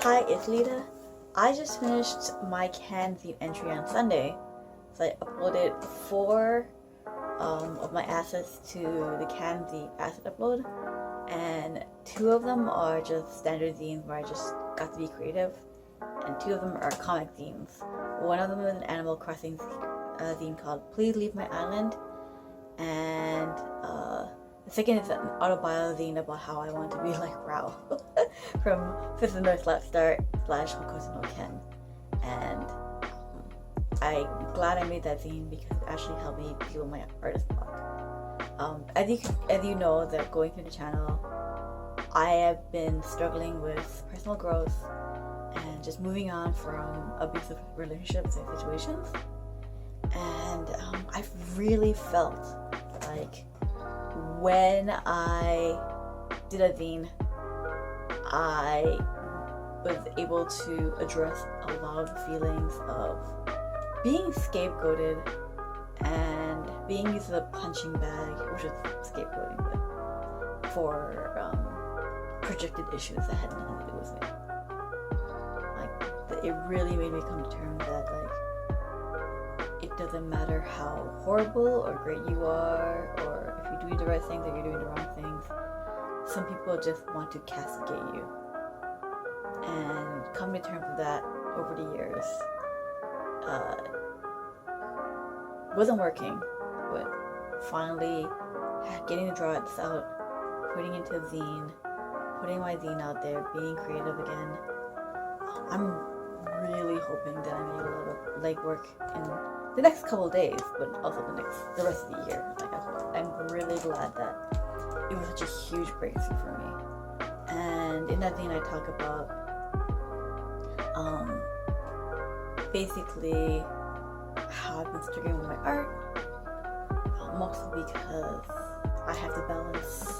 Hi, it's Lita. I just finished my Canzine entry on Sunday. So I uploaded 4 of my assets to the Canzine asset upload, and 2 of them are just standard zines where I just got to be creative, and 2 of them are comic zines. One of them is an Animal Crossing zine called Please Leave My Island, and the second is an autobio zine about how I want to be like Rao from Fifth and North Last Start / Hokuto no Ken. And I'm glad I made that zine because it actually helped me deal with my artist block. As you know, that going through the channel, I have been struggling with personal growth and just moving on from abusive relationships and situations. And I've really felt like when I did a zine, I was able to address a lot of the feelings of being scapegoated and being used as a punching bag, which is scapegoating, but for projected issues that had nothing to do with me. Like, it really made me come to terms that it doesn't matter how horrible or great you are, or if you're doing the right things or you're doing the wrong things. Some people just want to castigate you. And coming to terms with that over the years wasn't working, but finally getting the drawings out, putting into a zine, putting my zine out there, being creative again. I'm really hoping that I make a lot of legwork in the next couple of days, but also the rest of the year. I'm really glad that it was such a huge breakthrough for me. And in that zine I talk about basically how I've been struggling with my art, mostly because I have to balance,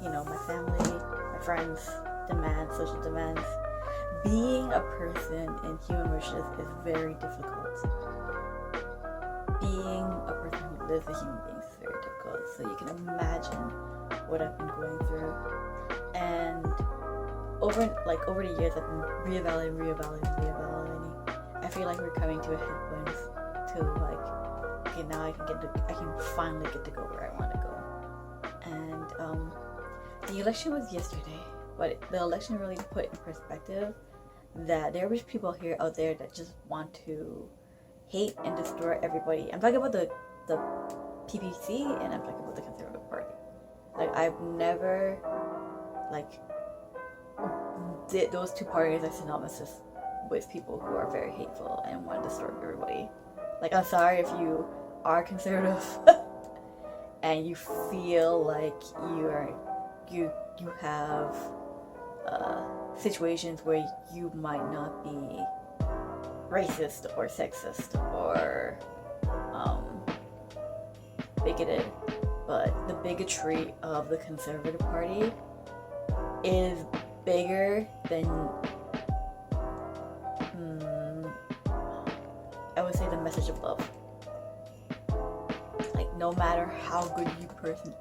my family, my friends, demands, social demands. Being a person in human relationships is very difficult. Being a person who lives with human beings is very difficult. So you can imagine what I've been going through. And over the years, I've been reevaluating. I feel like we're coming to a head point to okay, now I can finally get to go where I want to go. And the election was yesterday, but the election really put in perspective that there were people out there that just want to hate and destroy everybody. I'm talking about the PPC, and I'm talking about the Conservative Party. I've never those 2 parties are synonymous with people who are very hateful and want to destroy everybody. I'm sorry if you are conservative and you feel like you have situations where you might not be racist or sexist or bigoted, but the bigotry of the Conservative Party is bigger than I would say the message of love. No matter how good person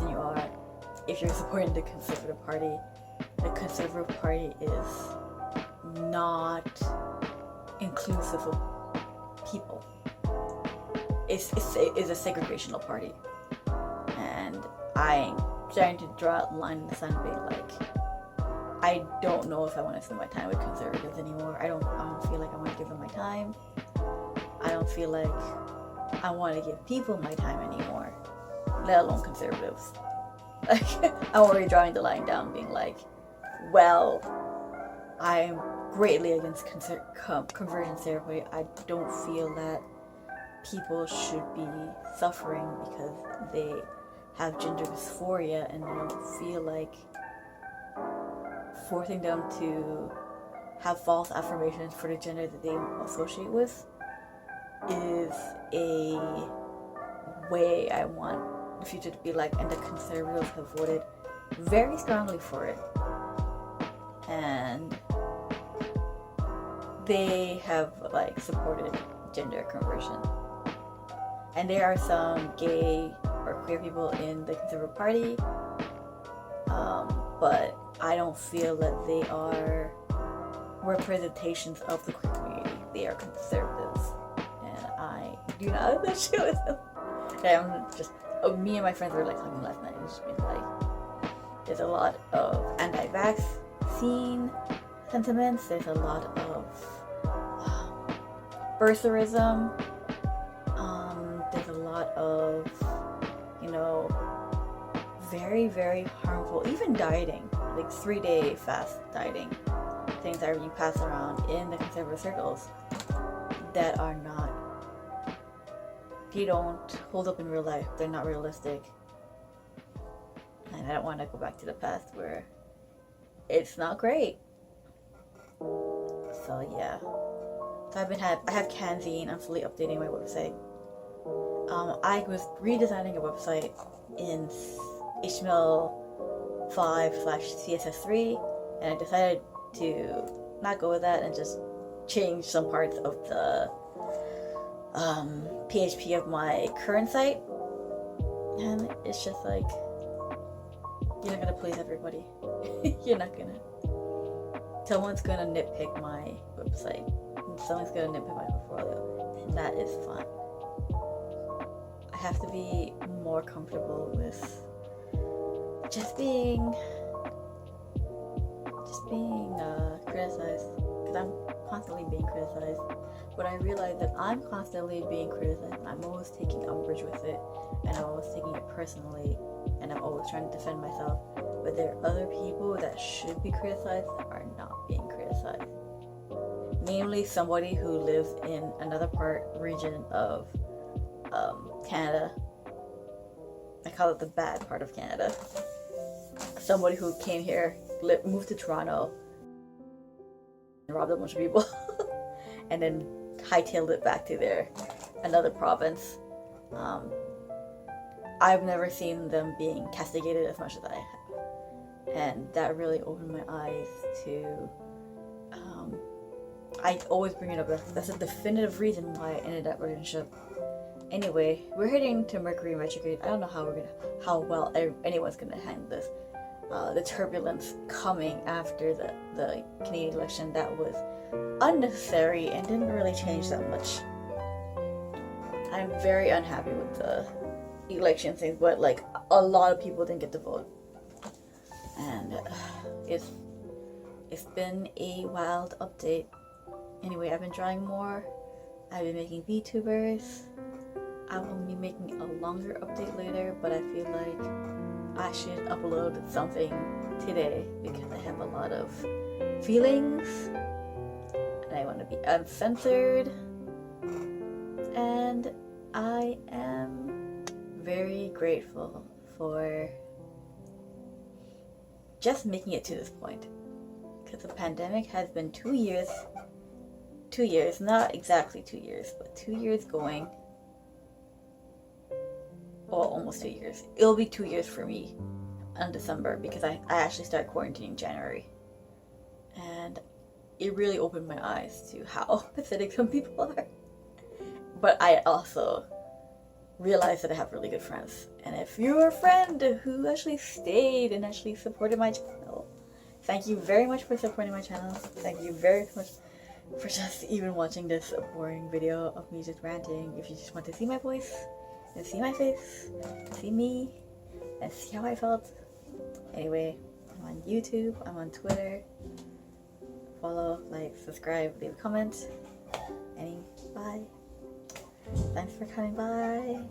you are, if you're supporting the Conservative Party is not inclusive of people. It's a segregational party, and I'm starting to draw a line in the sand, being I don't know if I want to spend my time with conservatives anymore. I don't feel like I want to give them my time. I don't feel like I want to give people my time anymore, let alone conservatives. I'm already drawing the line down, being well, I'm greatly against conversion therapy. I don't feel that people should be suffering because they have gender dysphoria, and I don't feel like forcing them to have false affirmations for the gender that they associate with is a way I want the future to be like, and the conservatives have voted very strongly for it. And they have like supported gender conversion. And there are some gay or queer people in the Conservative Party, but I don't feel that they are representations of the queer community. They are conservatives, and I do not have that shit with them. And I'm just, me and my friends were like talking last night and just being like, there's a lot of anti-vaccine sentiments, there's a lot of birtherism, there's a lot of, you know, very, very harmful, even dieting, like 3-day fast dieting, things that are being passed around in the conservative circles that are not, they don't hold up in real life, they're not realistic. And I don't want to go back to the past where it's not great. So yeah. So I have Canzine. I'm slowly updating my website. I was redesigning a website in HTML5/CSS3, and I decided to not go with that and just change some parts of the PHP of my current site. And it's just like, you're not gonna please everybody. You're not gonna. Someone's gonna nitpick my website. Someone's gonna nitpick my portfolio, and that is fun. I have to be more comfortable with just being criticized, because I'm constantly being criticized. But I realize that I'm constantly being criticized, and I'm always taking umbrage with it, and I'm always taking it personally, and I'm always trying to defend myself. But there are other people that should be criticized that are not being criticized. Namely, somebody who lives in another region of Canada. I call it the bad part of Canada. Somebody who came here, moved to Toronto, and robbed a bunch of people, and then hightailed it back to another province. I've never seen them being castigated as much as I have. And that really opened my eyes to, I always bring it up, that's a definitive reason why I ended that relationship. Anyway, we're heading to Mercury retrograde. I don't know how well anyone's gonna handle this. The turbulence coming after the Canadian election that was unnecessary and didn't really change that much. I'm very unhappy with the election thing, but like a lot of people didn't get to vote. And it's been a wild update. Anyway, I've been drawing more. I've been making VTubers. I will be making a longer update later, but I feel like I should upload something today because I have a lot of feelings and I want to be uncensored. And I am very grateful for just making it to this point, because the pandemic has been 2 years, not exactly 2 years, but 2 years going. Well, almost 2 years. It'll be 2 years for me in December, because I actually started quarantining in January. And it really opened my eyes to how pathetic some people are. But I also realized that I have really good friends. And if you're a friend who actually stayed and actually supported my channel, thank you very much for supporting my channel. Thank you very much for just even watching this boring video of me just ranting. If you just want to see my voice, and see my face, see me, and see how I felt. Anyway, I'm on YouTube, I'm on Twitter. Follow, like, subscribe, leave a comment. Bye. Thanks for coming by.